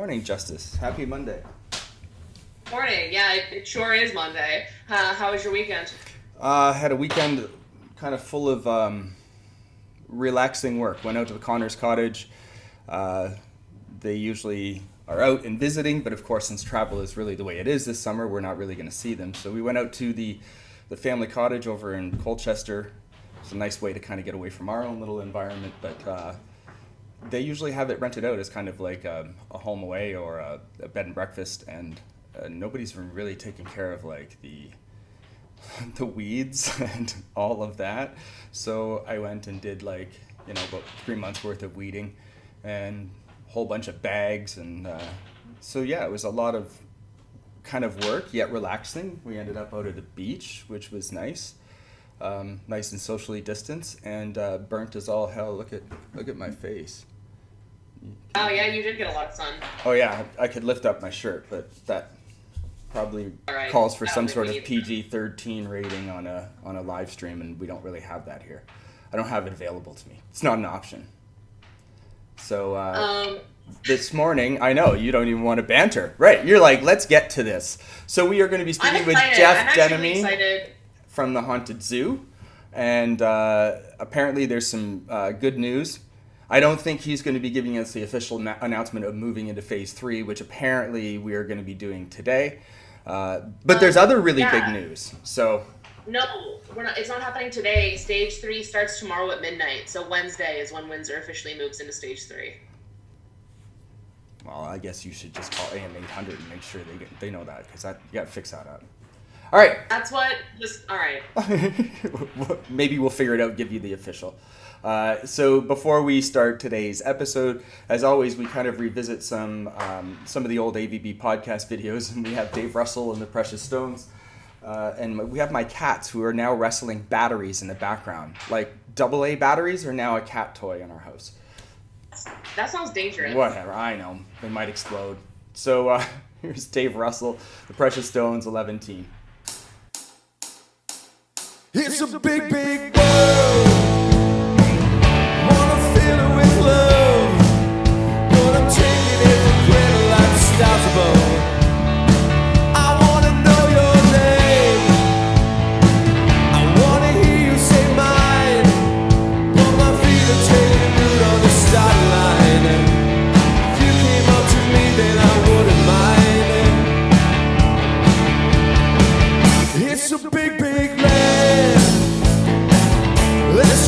morning, Justice. Happy Monday. Morning. Yeah, it sure is Monday. How was your weekend? Had a weekend kind of full of relaxing work. Went out to the Connors cottage. They usually are out and visiting, but of course, since travel is really the way it is this summer, we're not really going to see them. So we went out to the family cottage over in Colchester. It's a nice way to kind of get away from our own little environment, but they usually have it rented out as kind of like a home away or a bed and breakfast, and nobody's been really taking care of like the weeds and all of that. So I went and did about 3 months worth of weeding and a whole bunch of bags, and so yeah, it was a lot of kind of work yet relaxing. We ended up out at the beach, which was nice. Nice and socially distanced, and burnt as all hell. Look at my face. Oh yeah, you did get a lot of sun. Oh yeah, I could lift up my shirt, but that probably calls for some sort of PG-13 rating on a live stream, and we don't really have that here. I don't have it available to me. It's not an option. So this morning, I know you don't even want to banter, right? You're like, let's get to this. So we are going to be speaking with Jeff Denomme from the Haunted Zoo, and apparently there's some good news. I don't think he's going to be giving us the official announcement of moving into phase 3, which apparently we are going to be doing today. But there's other really big news. So no, we're not. It's not happening today. Stage 3 starts tomorrow at midnight. So Wednesday is when Windsor officially moves into stage 3. Well, I guess you should just call AM 800 and make sure they know that, because you got to fix that up. All right. That's what. All right. Maybe we'll figure it out. Give you the official. So before we start today's episode, as always, we kind of revisit some of the old AVB podcast videos, and we have Dave Russell and the Precious Stones, and we have my cats who are now wrestling batteries in the background. Like AA batteries are now a cat toy in our house. That sounds dangerous. Whatever, I know. They might explode. So here's Dave Russell, the Precious Stones, Eleventeen. It's a big, big world. Wanna fill it with love, but I'm taking it for granted like the stars above. I wanna know your name, I wanna hear you say mine, but my feet are taking root on the starting line. If you came up to me, then I wouldn't mind. It's a big, big land. Let's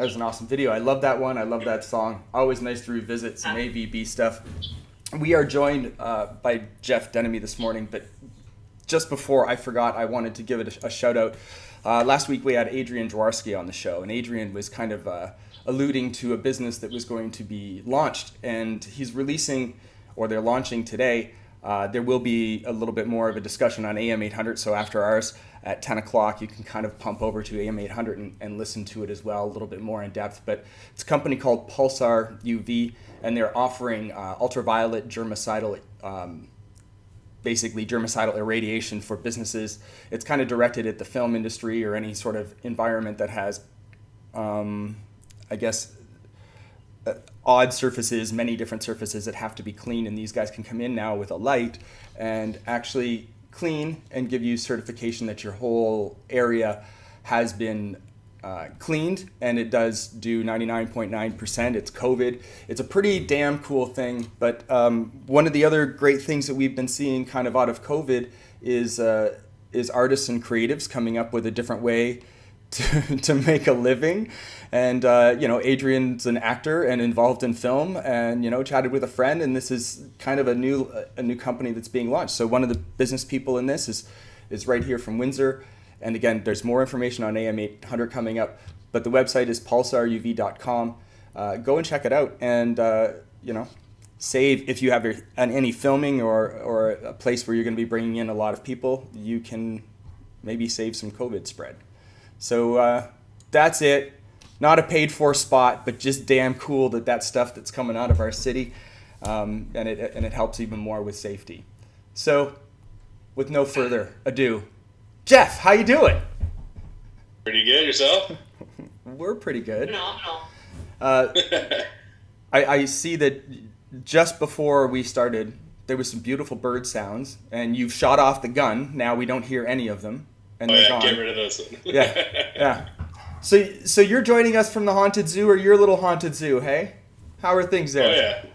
was an awesome video. I love that one. I love that song. Always nice to revisit some AVB stuff. We are joined by Jeff Denomme this morning, but just before I forgot, I wanted to give it a shout out. Last week we had Adrian Jaworski on the show, and Adrian was kind of alluding to a business that was going to be launched, and he's releasing, or they're launching today. There will be a little bit more of a discussion on AM 800, so after ours at 10 o'clock, you can kind of pump over to AM 800 and listen to it as well, a little bit more in depth. But it's a company called Pulsar UV, and they're offering ultraviolet germicidal, basically germicidal irradiation for businesses. It's kind of directed at the film industry or any sort of environment that has, I guess, odd surfaces, many different surfaces that have to be cleaned, and these guys can come in now with a light and actually clean and give you certification that your whole area has been cleaned, and it does do 99.9%. It's COVID. It's a pretty damn cool thing. But one of the other great things that we've been seeing kind of out of COVID is artists and creatives coming up with a different way to make a living. And Adrian's an actor and involved in film, and chatted with a friend, and this is kind of a new company that's being launched. So one of the business people in this is right here from Windsor. And again, there's more information on AM 800 coming up, but the website is pulsaruv.com. Go and check it out, and save if you have any filming or a place where you're going to be bringing in a lot of people. You can maybe save some COVID spread. So that's it. Not a paid-for spot, but just damn cool that stuff that's coming out of our city, and it helps even more with safety. So, with no further ado, Jeff, how you doing? Pretty good. Yourself? We're pretty good. No. I see that just before we started, there was some beautiful bird sounds, and you've shot off the gun. Now we don't hear any of them, and they're gone. Get rid of those. Yeah. So you're joining us from the haunted zoo, or your little haunted zoo, hey? How are things there? Oh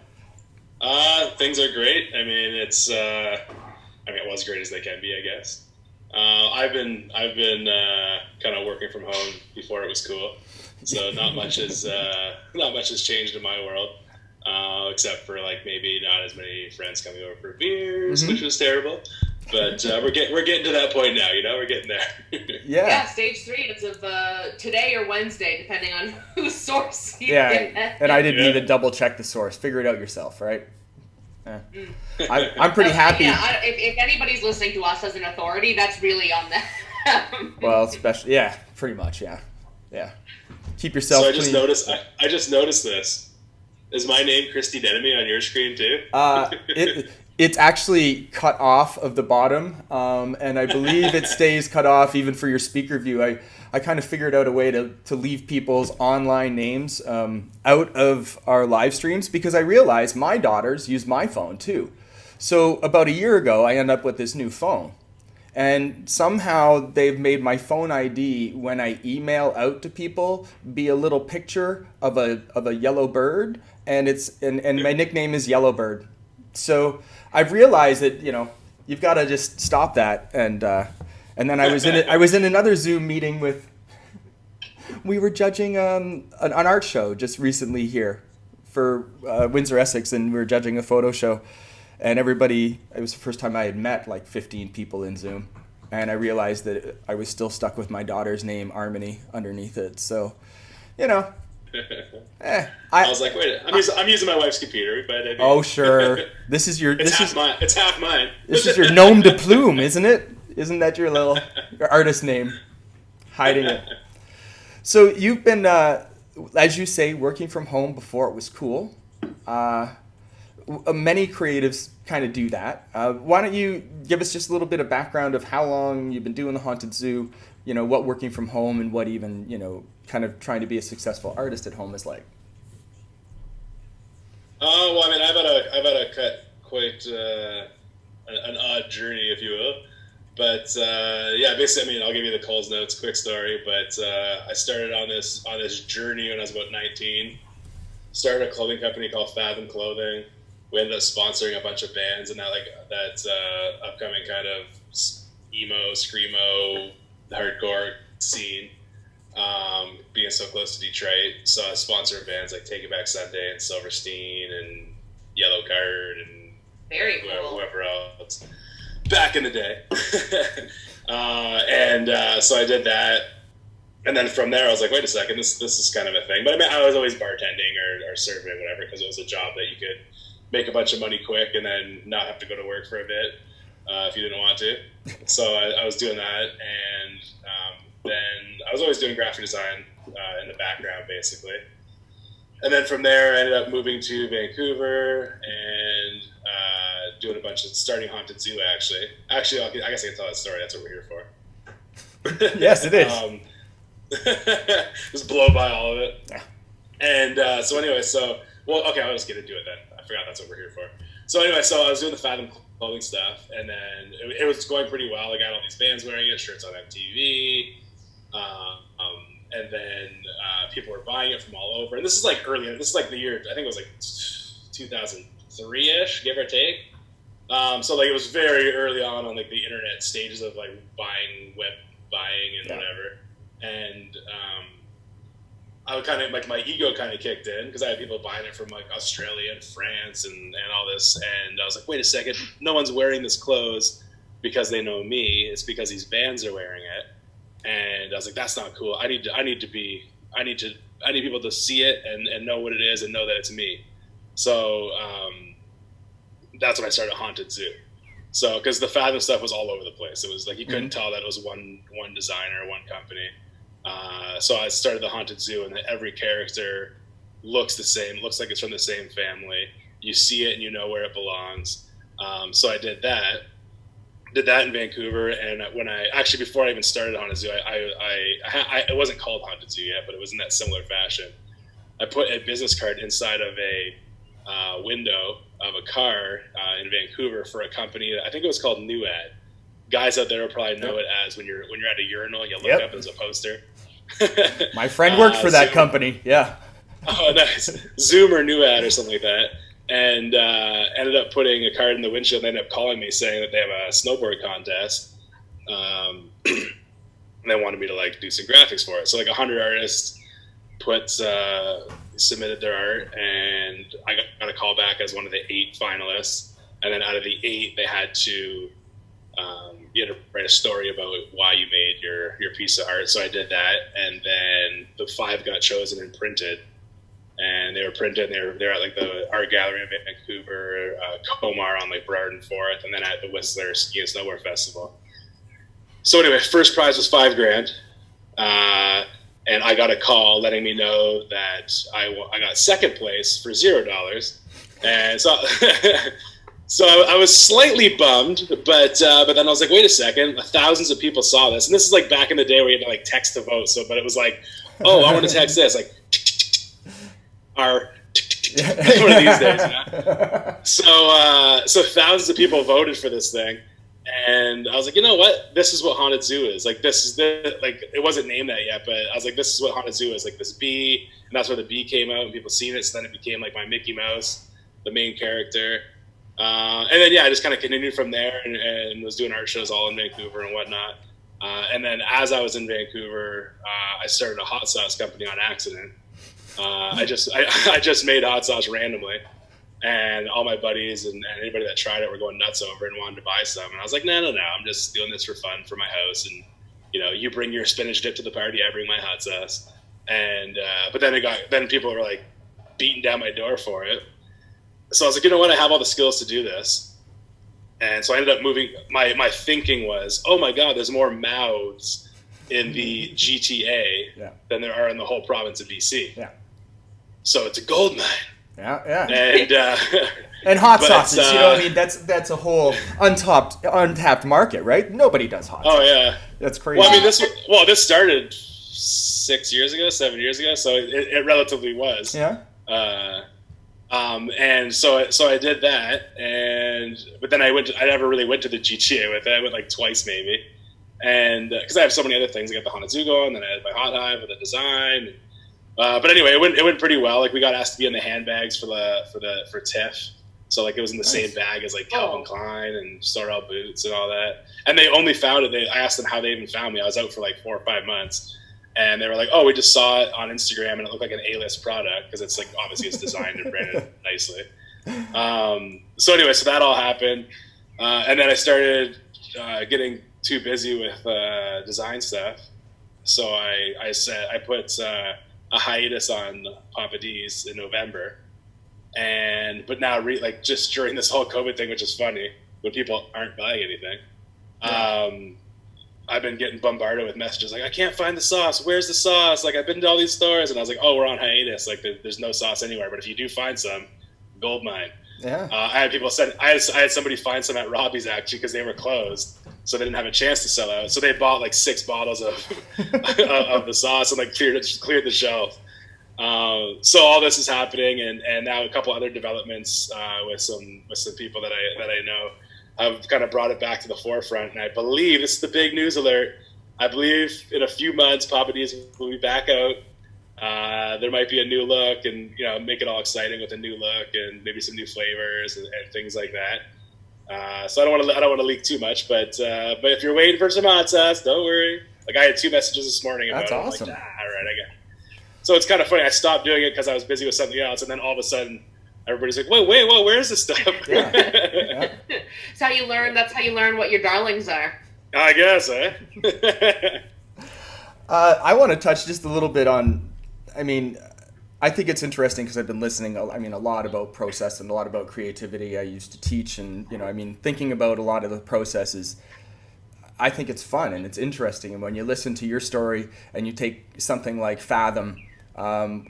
yeah. Things are great. I mean, it's it was as great as they can be, I guess. I've been kind of working from home before it was cool, so not much has changed in my world, except for like maybe not as many friends coming over for beers, which was terrible. But we're getting to that point now. We're getting there. Yeah, stage 3 is of today or Wednesday, depending on whose source you get. And I didn't even double check the source. Figure it out yourself, right? Yeah. I'm pretty happy. Yeah, if anybody's listening to us as an authority, that's really on them. Well, especially, pretty much, yeah. Keep yourself clean. So I just noticed this. Is my name Christy Denomme on your screen too? It's actually cut off of the bottom, and I believe it stays cut off even for your speaker view. I kind of figured out a way to leave people's online names out of our live streams, because I realized my daughters use my phone too. So about a year ago, I ended up with this new phone. And somehow they've made my phone ID, when I email out to people, be a little picture of a yellow bird, and my nickname is Yellowbird. So I've realized that you've got to just stop that, and then I was in another Zoom meeting we were judging an art show just recently here for Windsor Essex, and we were judging a photo show, and everybody, it was the first time I had met like 15 people in Zoom, and I realized that I was still stuck with my daughter's name, Armony, underneath it. So, I was like, wait, I'm using my wife's computer, but oh sure, this is your it's half mine. This is your nom de plume, isn't it? Isn't that your artist name? Hiding it. So you've been, as you say, working from home before it was cool. Many creatives kind of do that. Why don't you give us just a little bit of background of how long you've been doing the haunted zoo? What working from home and what even kind of trying to be a successful artist at home is like. Oh well, I mean, I've had a quite an odd journey, if you will. But basically, I mean, I'll give you the Coles Notes quick story. But I started on this journey when I was about 19. Started a clothing company called Fathom Clothing. We ended up sponsoring a bunch of bands in that upcoming kind of emo, screamo, hardcore scene. being so close to Detroit. So I sponsored bands like Take It Back Sunday and Silverstein and Yellow Card and Very cool. whoever else back in the day. So I did that. And then from there, I was like, wait a second, this is kind of a thing. But I mean, I was always bartending or serving or whatever because it was a job that you could make a bunch of money quick and then not have to go to work for a bit if you didn't want to. So I was doing that. And then I was always doing graphic design in the background, basically. And then from there, I ended up moving to Vancouver and doing a bunch of starting Haunted Zoo, actually. Actually, I guess I can tell that story. That's what we're here for. Yes, it is. Just blow by all of it. Yeah. And so anyway, I'll just get into it then. I forgot that's what we're here for. So anyway, so I was doing the Fathom clothing stuff, and then it was going pretty well. I got all these bands wearing it, shirts on MTV, and then people were buying it from all over. And this is like early. This is like the year, I think it was like 2003-ish, give or take. So like it was very early on like the internet stages of like web buying and whatever. And I would kind of like my ego kind of kicked in because I had people buying it from like Australia and France and all this. And I was like, wait a second, no one's wearing this clothes because they know me. It's because these bands are wearing it. And I was like, that's not cool. I need people to see it and know what it is and know that it's me. So that's when I started Haunted Zoo. So because the Fathom stuff was all over the place. It was like you couldn't tell that it was one designer, one company. So I started the Haunted Zoo, and every character looks the same. Looks like it's from the same family. You see it and you know where it belongs. So I did that in Vancouver, and before I even started Haunted Zoo, it wasn't called Haunted Zoo yet, but it was in that similar fashion. I put a business card inside of a window of a car in Vancouver for a company. I think it was called New Ad. Guys out there will probably know it as when you're at a urinal, you look up as a poster. My friend worked for that company. Yeah. Oh, nice. Zoom or New Ad or something like that. And ended up putting a card in the windshield. They ended up calling me saying that they have a snowboard contest. And they wanted me to like do some graphics for it. So like 100 artists submitted their art, and I got a call back as one of the 8 finalists. And then out of the 8, they had to you had to write a story about why you made your piece of art. So I did that, and then the 5 got chosen and printed. And they were printed, and they're at like the art gallery in Vancouver, Comar on like Burrard and 4th, and then at the Whistler Ski and Snowboard Festival. So anyway, first prize was $5,000, and I got a call letting me know that I got second place for $0, and so so I was slightly bummed, but then I was like, wait a second, thousands of people saw this, and this is like back in the day where you had to like text to vote. So, but it was like, oh, I want to text this, like. One of these days, you know? So thousands of people voted for this thing, and I was like, you know what? This is what Haunted Zoo is. Like, this is it wasn't named that yet, but I was like, this is what Haunted Zoo is. Like this bee, and that's where the bee came out, and people seen it. So then it became like my Mickey Mouse, the main character. And then I just kind of continued from there, and was doing art shows all in Vancouver and whatnot. And then as I was in Vancouver, I started a hot sauce company on accident. I just made hot sauce randomly, and all my buddies and anybody that tried it were going nuts over it and wanted to buy some. And I was like, no, I'm just doing this for fun for my house. And you bring your spinach dip to the party, I bring my hot sauce. And but then people were like beating down my door for it. So I was like, you know what? I have all the skills to do this. And so I ended up moving. My thinking was, oh my God, there's more mouths in the GTA than there are in the whole province of BC. Yeah. So it's a gold mine. Yeah. And and hot sauces, I mean, that's a whole untapped market, right? Nobody does hot sauce. Oh yeah. That's crazy. Well, I mean, this started 7 years ago, so it relatively was. Yeah. And so I did that, but then I never really went to the GTA with it. I went like twice maybe. And because I have so many other things, I got the Haunted Zoo going, then I had my Hot Hive with the design. But anyway, it went pretty well. Like we got asked to be in the handbags for TIFF, so like it was in the same bag as like Calvin Klein and Sorel boots and all that. And they only found it. I asked them how they even found me. I was out for like 4 or 5 months, And they were like, "Oh, we just saw it on Instagram, and it looked like an A-list product because it's like obviously it's designed and branded nicely." So anyway, so that all happened, and then I started getting too busy with design stuff. So I said I put a hiatus on Papa D's in November, but now like just during this whole COVID thing, which is funny when people aren't buying anything. I've been getting bombarded with messages like, I can't find the sauce. Where's the sauce? Like, I've been to all these stores. And I was like, oh, we're on hiatus. Like, there's no sauce anywhere. But if you do find some, gold mine. Yeah. I had people send, I had somebody find some at Robbie's, actually, because they were closed. So they didn't have a chance to sell out. So they bought, like, 6 bottles of of the sauce and, like, cleared the shelf. So all this is happening. And now a couple other developments with some people that I know. I've kind of brought it back to the forefront, and I believe this is the big news alert. I believe in a few months, Papa D's will be back out. There might be a new look, and make it all exciting with a new look and maybe some new flavors and things like that. So I don't want to leak too much, but if you're waiting for some hot sauce, don't worry. Like I had 2 messages this morning about That's it. awesome. Like, all right, I got it. So it's kind of funny. I stopped doing it because I was busy with something else, and then all of a sudden, everybody's like, wait, where is this stuff? Yeah. It's how you learn. That's how you learn what your darlings are. I guess, eh? I want to touch just a little bit on, I think it's interesting because I've been listening, a lot about process and a lot about creativity. I used to teach and, thinking about a lot of the processes. I think it's fun and it's interesting. And when you listen to your story and you take something like Fathom,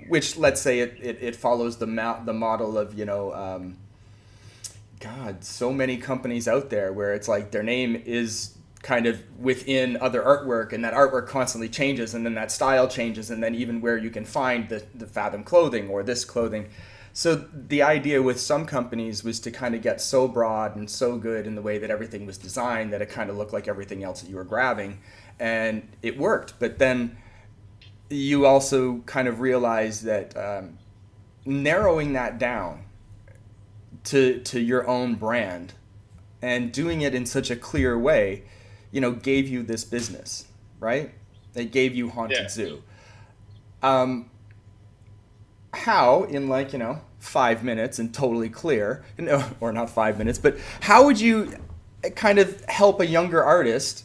which let's say it follows the model of, so many companies out there where it's like their name is kind of within other artwork, and that artwork constantly changes, and then that style changes, and then even where you can find the Fathom clothing or this clothing. So the idea with some companies was to kind of get so broad and so good in the way that everything was designed that it kind of looked like everything else that you were grabbing, and it worked. But then you also kind of realize that narrowing that down to your own brand and doing it in such a clear way, gave you this business, right? It gave you Haunted Zoo. How, in 5 minutes and totally clear, or not 5 minutes, but how would you kind of help a younger artist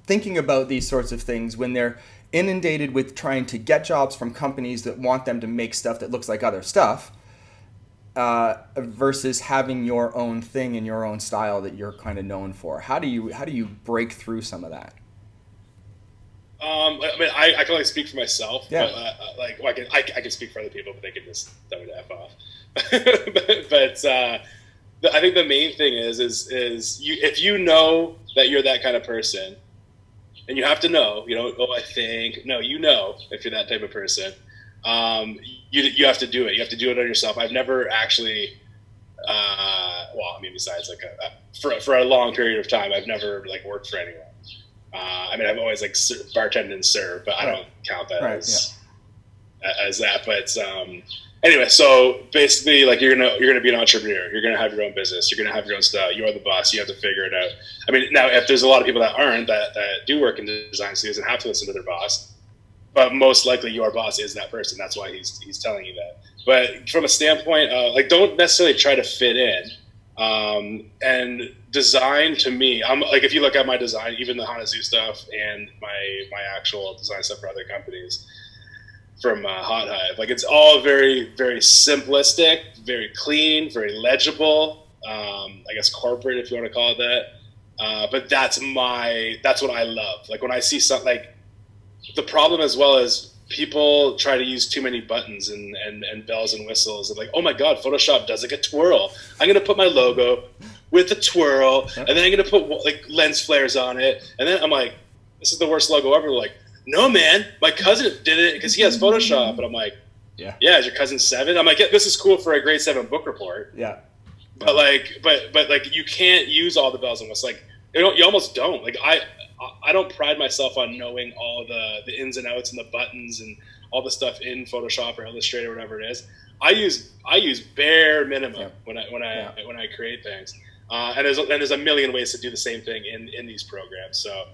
thinking about these sorts of things when they're inundated with trying to get jobs from companies that want them to make stuff that looks like other stuff, versus having your own thing and your own style that you're kind of known for? How do you break through some of that? I can only speak for myself. Yeah. But, I can speak for other people, but they can just tell me to F off. but I think the main thing is if you know that you're that kind of person, and you have to know, I think, no, if you're that type of person, you have to do it. You have to do it on yourself. I've never actually, besides for a long period of time, I've never worked for anyone. I've always bartended and served, but I don't count that as that. But anyway, so basically, you're gonna be an entrepreneur. You're gonna have your own business. You're gonna have your own style. You're the boss. You have to figure it out. Now if there's a lot of people that aren't that do work in design studios and have to listen to their boss, but most likely your boss is that person. That's why he's telling you that. But from a standpoint, don't necessarily try to fit in. And design to me, if you look at my design, even the Haunted Zoo stuff and my actual design stuff for other companies from Hot Hive, it's all very, very simplistic, very clean, very legible. I guess corporate, if you want to call it that. But that's what I love. When I see something, the problem as well is people try to use too many buttons and bells and whistles and oh my God, Photoshop does a twirl. I'm going to put my logo with a twirl, and then I'm going to put lens flares on it. And then I'm like, this is the worst logo ever. No, man, my cousin did it because he has Photoshop. And I'm like, yeah, is your cousin 7? I'm like, yeah, this is cool for a grade 7 book report. Yeah. But you can't use all the bells and whistles. You almost don't. I don't pride myself on knowing all the ins and outs and the buttons and all the stuff in Photoshop or Illustrator or whatever it is. I use bare minimum when I create things. And there's a million ways to do the same thing in these programs. So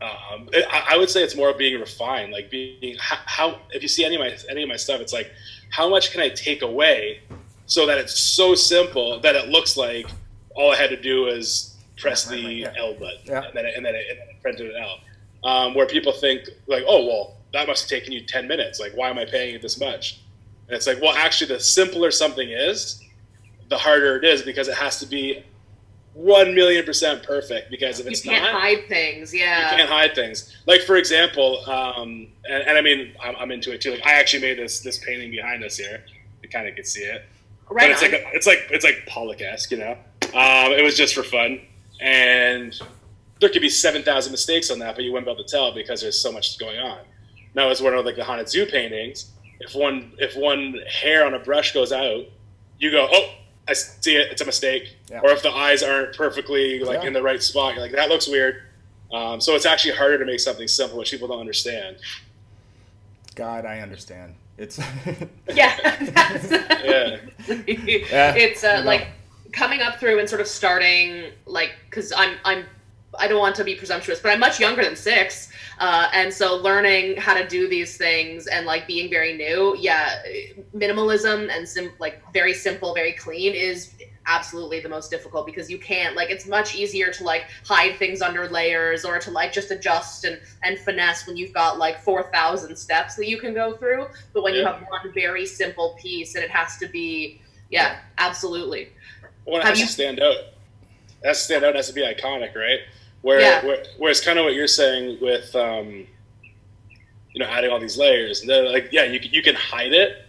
I would say it's more being refined, like being how if you see any of my stuff, it's like how much can I take away so that it's so simple that it looks like all I had to do was press the L button and then it printed an L. Where people think like, oh well, that must have taken you 10 minutes. Like, why am I paying you this much? And it's like, well, actually, the simpler something is, the harder it is because it has to be 1,000,000% perfect. Because if it's not, you can't hide things. Yeah, you can't hide things. Like for example, and I mean, I'm into it too. Like I actually made this painting behind us here. You kind of can see it. Right. But it's like Pollock-esque, you know. It was just for fun, and there could be 7,000 mistakes on that, but you wouldn't be able to tell because there's so much going on. Now it's one of like the haunted zoo paintings. If one hair on a brush goes out, you go, oh, I see it. It's a mistake. Yeah. Or if the eyes aren't perfectly like in the right spot, you're like, that looks weird. So it's actually harder to make something simple, which people don't understand. God, I understand. It's It's like coming up through and sort of starting like because I don't want to be presumptuous, but I'm much younger than 6. And so learning how to do these things and like being very new, minimalism and like very simple, very clean is absolutely the most difficult because you can't like, it's much easier to like hide things under layers or to like just adjust and finesse when you've got like 4,000 steps that you can go through. But when you have one very simple piece and it has to be, absolutely. Well, it has to stand out. It has to stand out. It has to be iconic, right? Whereas kind of what you're saying with, adding all these layers, and then like, you can hide it,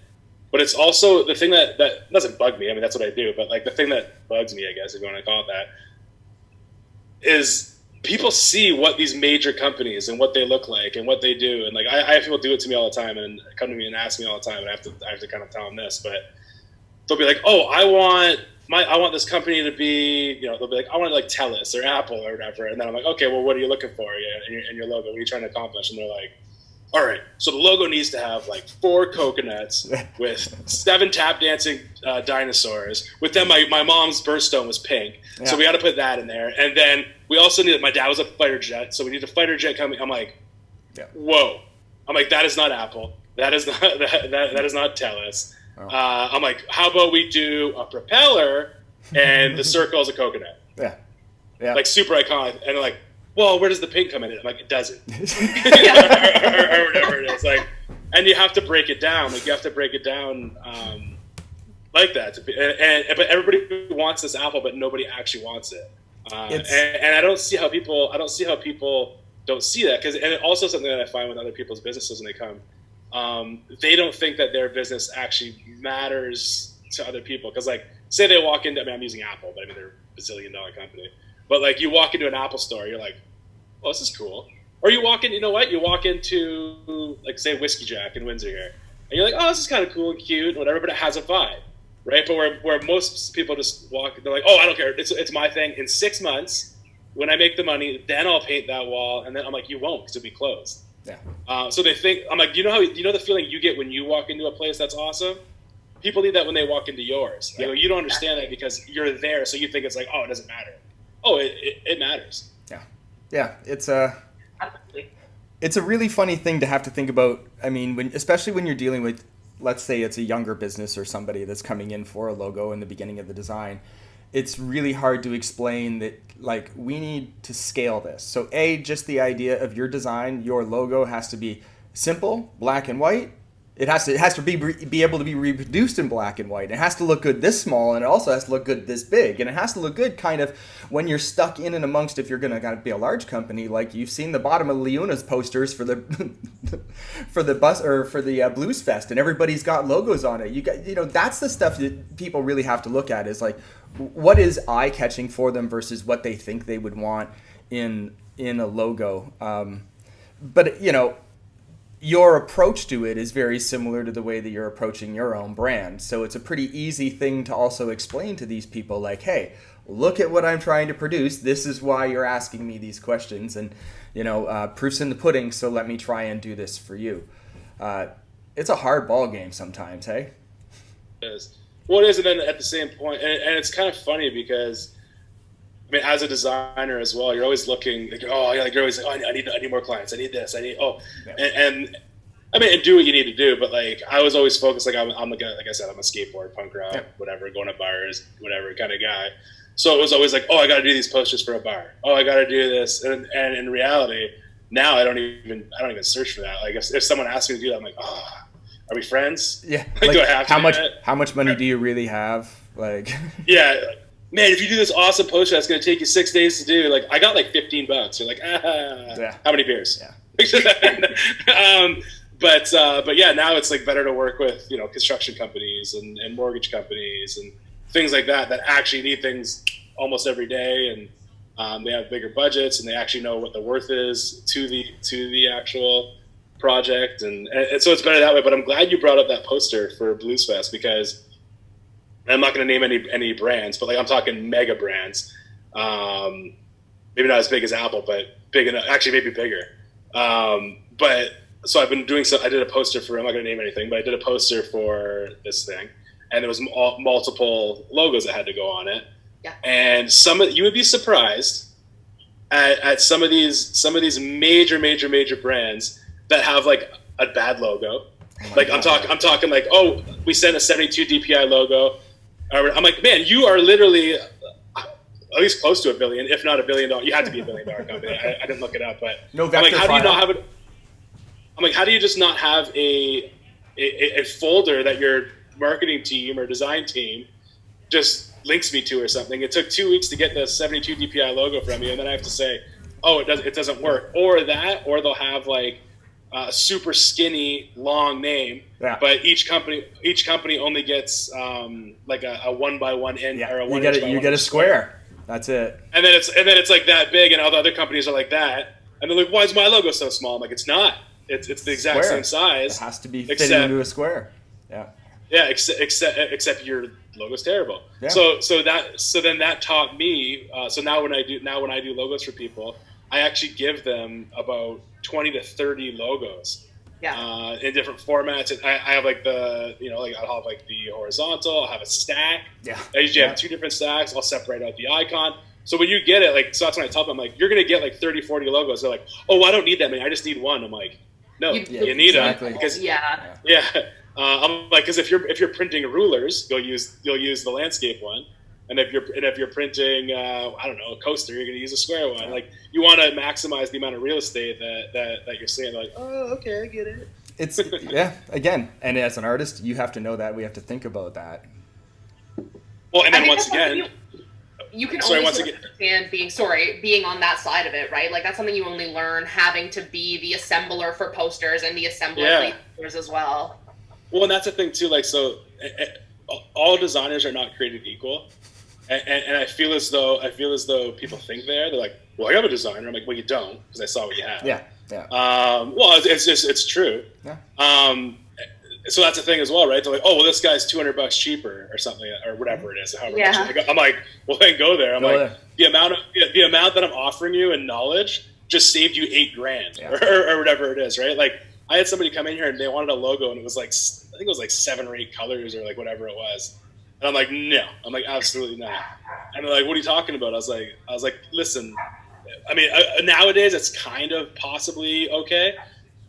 but it's also the thing that doesn't bug me. I mean, that's what I do, but like the thing that bugs me, I guess, if you want to call it that, is people see what these major companies and what they look like and what they do. And like, I have people do it to me all the time and come to me and ask me all the time, and I have to kind of tell them this, but they'll be like, oh, I want this company to be, they'll be like, I want to like TELUS or Apple or whatever. And then I'm like, okay, well, what are you looking for in your logo? What are you trying to accomplish? And they're like, all right, so the logo needs to have like 4 coconuts with 7 tap dancing dinosaurs. With them, my mom's birthstone was pink. Yeah. So we got to put that in there. And then we also need, my dad was a fighter jet. So we need a fighter jet coming. I'm like, whoa. I'm like, that is not Apple. That is not, that is not TELUS. Oh. I'm like, how about we do a propeller and the circle is a coconut? Yeah. Like super iconic. And they're like, well, where does the pink come in? I'm like, it doesn't. or whatever it is. Like, and you have to break it down. Like you have to break it down like that. But everybody wants this apple, but nobody actually wants it. And I don't see how people don't see that because, and it also something that I find with other people's businesses when they come. They don't think that their business actually matters to other people. Because, like, say they walk into, I mean, I'm using Apple, but I mean, they're a bazillion-dollar company. But, like, you walk into an Apple store, you're like, oh, this is cool. Or you walk in, you know what? You walk into, like, say, Whiskey Jack in Windsor here. And you're like, oh, this is kind of cool and cute and whatever, but it has a vibe, right? But where most people just walk, they're like, oh, I don't care. It's my thing. In 6 months, when I make the money, then I'll paint that wall. And then I'm like, you won't because it'll be closed. Yeah. So they think, I'm like, you know the feeling you get when you walk into a place that's awesome? People need that when they walk into yours. Yeah. You don't understand that because you're there, so you think it's like, oh, it doesn't matter. Oh, it matters. Yeah. Yeah. It's a really funny thing to have to think about. I mean, especially when you're dealing with, let's say it's a younger business or somebody that's coming in for a logo in the beginning of the design. It's really hard to explain that, like, we need to scale this. So just the idea of your design, your logo has to be simple, black and white. It has to be able to be reproduced in black and white. It has to look good this small, and it also has to look good this big. And it has to look good kind of when you're stuck in and amongst, if you're going to be a large company, like you've seen the bottom of Leona's posters for the for the bus or for the Blues Fest, and everybody's got logos on it. That's the stuff that people really have to look at, is like, what is eye-catching for them versus what they think they would want in a logo. But your approach to it is very similar to the way that you're approaching your own brand. So it's a pretty easy thing to also explain to these people, like, hey, look at what I'm trying to produce. This is why you're asking me these questions. And, proof's in the pudding, so let me try and do this for you. It's a hard ball game sometimes, hey? It is. Well, it is, and then at the same point, and it's kind of funny because I mean, as a designer as well, you're always looking like, oh, yeah, like you're always like, oh, I need more clients. I need this. And I mean, and do what you need to do. But like, I was always focused. Like I'm like I said, I'm a skateboard, punk rock, whatever, going to bars, whatever kind of guy. So it was always like, oh, I got to do these posters for a bar. Oh, I got to do this. And in reality, now I don't even search for that. Like if someone asks me to do that, I'm like, oh, are we friends? Yeah. Like, do I have to how much money do you really have? Like, yeah. Man, if you do this awesome poster that's going to take you 6 days to do, like, I got like $15. You're like, how many beers? Yeah. But yeah, now it's like better to work with, construction companies and mortgage companies and things like that actually need things almost every day. And they have bigger budgets and they actually know what the worth is to the actual project. And so it's better that way. But I'm glad you brought up that poster for Blues Fest, because I'm not going to name any brands, but like I'm talking mega brands. Maybe not as big as Apple, but big enough. Actually, maybe bigger. But so I've been doing so. I did a poster for. I'm not going to name anything, but I did a poster for this thing, and there was multiple logos that had to go on it. Yeah. And you would be surprised at some of these major brands that have like a bad logo. Like I'm talking like, oh, we sent a 72 DPI logo. I'm like, man, you are literally at least close to $1 billion, if not $1 billion. You had to be $1 billion company. I didn't look it up, but no I'm like, vector how do you file. not have it? I'm like, how do you just not have a folder that your marketing team or design team just links me to or something? It took 2 weeks to get the 72 DPI logo from you, and then I have to say, oh, it doesn't work, or they'll have like a super skinny long name, but each company only gets like a 1x1 end or a 1 you get a square. That's it. And then it's like that big, and all the other companies are like that, and they're like, why is my logo so small? I'm like, it's not. It's the exact same size. It has to be fitting into a square. Yeah. Yeah, except your logo's terrible. Yeah. So then that taught me. So now when I do logos for people, I actually give them about 20 to 30 logos. Yeah. In different formats. And I have like I'll have like the horizontal. I'll have a stack. Yeah. I usually have 2 different stacks. I'll separate out the icon. So when you get it, like, so that's when I tell them, I'm like, you're gonna get like 30, 40 logos. They're like, oh, I don't need that many. I just need one. I'm like, no, you need them because I'm like, because if you're printing rulers, you'll use the landscape one, and if you're printing I don't know, a coaster, you're gonna use a square one. Like, you want to maximize the amount of real estate that you're seeing. They're like, oh, okay, I get it. It's again, and as an artist, you have to know that. We have to think about that. Well, and then once again, you can only understand being on that side of it, right? Like, that's something you only learn having to be the assembler for posters and the assembler for posters as well. Well, and that's the thing too. Like, so all designers are not created equal, and I feel as though people think they're like, well, I have a designer. I'm like, well, you don't, because I saw what you have. Yeah. Well, it's true. Yeah. So that's the thing as well, right? They're like, oh, well, this guy's $200 cheaper or something, or whatever it is. I'm like, well, then go there. The amount that I'm offering you in knowledge just saved you $8,000 or whatever it is, right? Like, I had somebody come in here and they wanted a logo, and it was like, I think it was like 7 or 8 colors or like whatever it was. And I'm like, no. I'm like, absolutely not. And they're like, what are you talking about? I was like, listen, I mean, nowadays it's kind of possibly okay,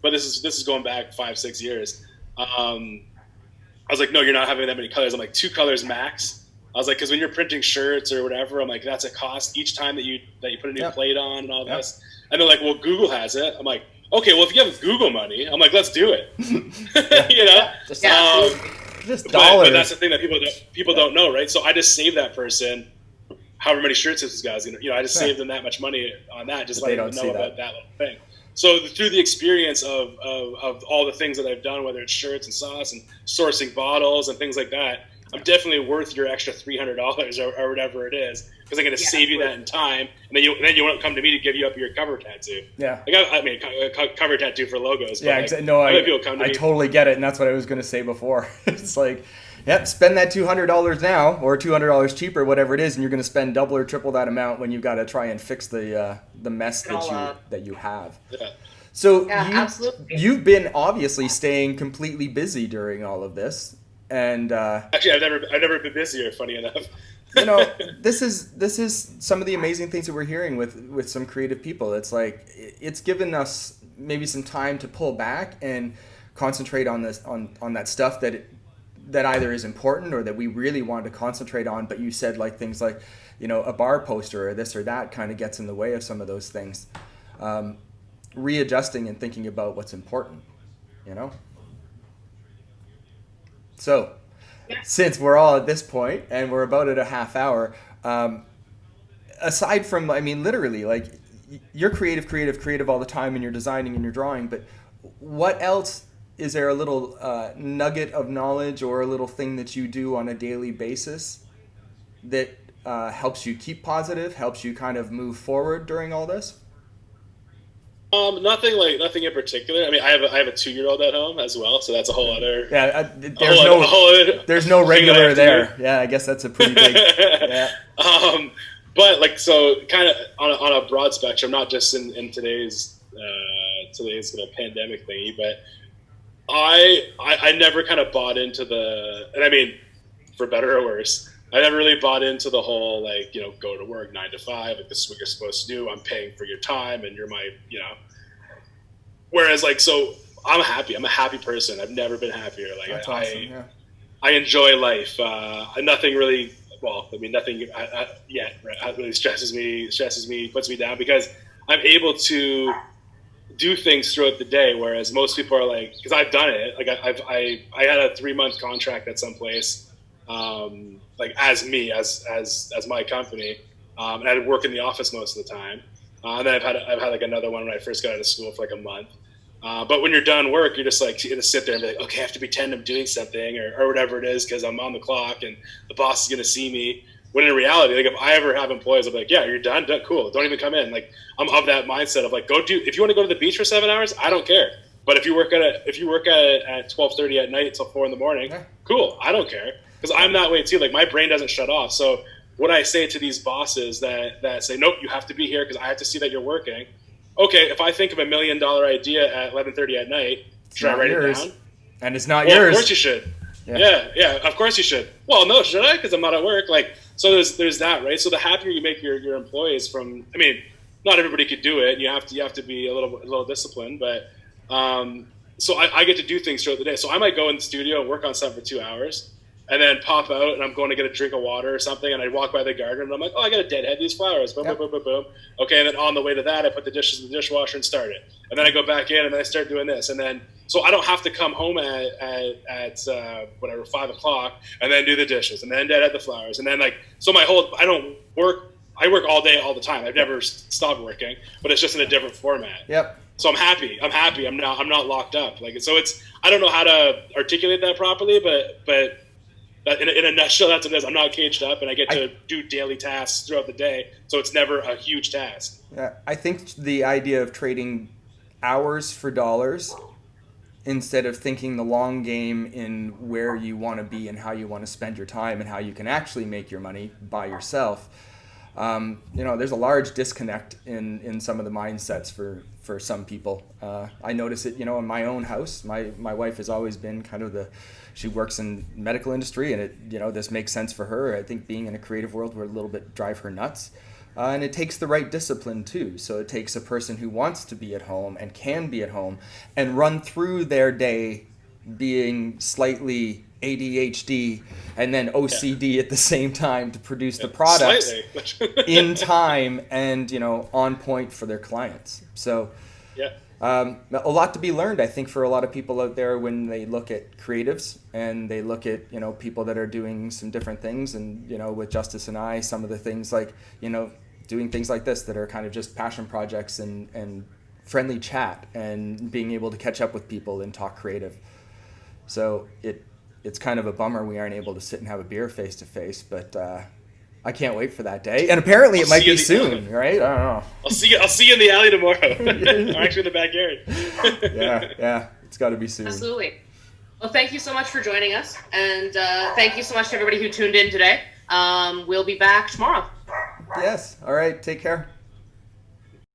but this is going back 5-6 years. I was like, no, you're not having that many colors. I'm like, 2 colors max. I was like, because when you're printing shirts or whatever, I'm like, that's a cost each time that you put a new plate on and all this. And they're like, well, Google has it. I'm like, okay, well, if you have Google money, I'm like, let's do it. Just dollars. But that's the thing that people don't know, right? So I just saved that person however many shirts this guy's gonna. I just saved them that much money on that, just letting them know about that little thing. So through the experience of all the things that I've done, whether it's shirts and sauce and sourcing bottles and things like that, I'm definitely worth your extra $300 or whatever it is, because I'm going to save you that in time, and then you won't come to me to give you up your cover tattoo. Yeah, like I mean, cover tattoo for logos. Yeah, I totally get it, and that's what I was going to say before. It's like, yep, spend that $200 now, or $200 cheaper, whatever it is, and you're going to spend double or triple that amount when you've got to try and fix the mess that you have. Yeah. So absolutely. You've been obviously staying completely busy during all of this, and actually, I've never been busier. Funny enough. you know, this is some of the amazing things that we're hearing with some creative people. It's like it's given us maybe some time to pull back and concentrate on this on that stuff that either is important or that we really want to concentrate on. But you said like things like, you know, a bar poster or this or that kind of gets in the way of some of those things. Readjusting and thinking about what's important, you know. So, since we're all at this point and we're about at a half hour, aside from, I mean, literally, like, you're creative all the time, and you're designing and you're drawing, but what else, is there a little nugget of knowledge or a little thing that you do on a daily basis that helps you keep positive, helps you kind of move forward during all this? Nothing in particular. I mean, I have a 2-year-old at home as well, so that's a whole other. Yeah, there's no regular there. Yeah, I guess that's a pretty big. Yeah. But like, so kind of on a broad spectrum, not just in today's pandemic thingy, but I never kind of bought into and I mean, for better or worse, I never really bought into the whole, like, you know, go to work 9 to 5, like, this is what you're supposed to do. I'm paying for your time and you're my, you know. Whereas, like, so I'm a happy person. I've never been happier. Like, that's awesome, yeah. I enjoy life. Nothing really, nothing yet really stresses me, puts me down, because I'm able to do things throughout the day. Whereas most people are like, because I've done it. Like, I had a 3-month contract at some place. Like as my company, and I'd work in the office most of the time. And then I've had like another one when I first got out of school for like a month. But when you're done work, you're just like, you're gonna sit there and be like, okay, I have to pretend I'm doing something or whatever it is because I'm on the clock and the boss is gonna see me. When in reality, like, if I ever have employees, I'm like, yeah, you're done, cool, don't even come in. Like, I'm of that mindset of like, if you want to go to the beach for 7 hours, I don't care. But if you work at 12:30 at night till 4 in the morning, cool, I don't care. Because I'm that way too. Like, my brain doesn't shut off. So what I say to these bosses that say, nope, you have to be here because I have to see that you're working. Okay, if I think of $1 million idea at 11:30 at night, should I write it down? And it's not yours. Of course you should. Yeah, of course you should. Well, no, should I? Because I'm not at work. Like, so there's that, right? So the happier you make your employees from, I mean, not everybody could do it. And you have to be a little disciplined, but so I get to do things throughout the day. So I might go in the studio and work on something for 2 hours. And then pop out, and I'm going to get a drink of water or something, and I walk by the garden, and I'm like, oh, I got to deadhead these flowers. Boom, boom, boom, boom, boom. Okay, and then on the way to that, I put the dishes in the dishwasher and start it. And then I go back in, and then I start doing this. And then, so I don't have to come home at 5 o'clock, and then do the dishes, and then deadhead the flowers. And then, like, so I work all day, all the time. I've never stopped working, but it's just in a different format. Yep. So I'm happy. I'm not locked up. Like, so I don't know how to articulate that properly, but in a nutshell, that's what it is. I'm not caged up, and I get to do daily tasks throughout the day, so it's never a huge task. Yeah, I think the idea of trading hours for dollars instead of thinking the long game in where you want to be and how you want to spend your time and how you can actually make your money by yourself. There's a large disconnect in some of the mindsets for some people. I notice it, in my own house. My wife has always been kind of she works in medical industry, and this makes sense for her. I think being in a creative world would a little bit drive her nuts. And it takes the right discipline too. So it takes a person who wants to be at home and can be at home and run through their day being slightly ADHD and then OCD at the same time to produce the products in time and on point for their clients. So a lot to be learned, I think, for a lot of people out there when they look at creatives and they look at people that are doing some different things, and with Justice and I, some of the things like doing things like this that are kind of just passion projects and friendly chat and being able to catch up with people and talk creative. So it's kind of a bummer we aren't able to sit and have a beer face to face, but I can't wait for that day. And apparently it might be soon, right? I don't know. I'll see you in the alley tomorrow. Or actually in the backyard. Yeah, it's got to be soon. Absolutely. Well, thank you so much for joining us, and thank you so much to everybody who tuned in today. We'll be back tomorrow. Yes. All right. Take care.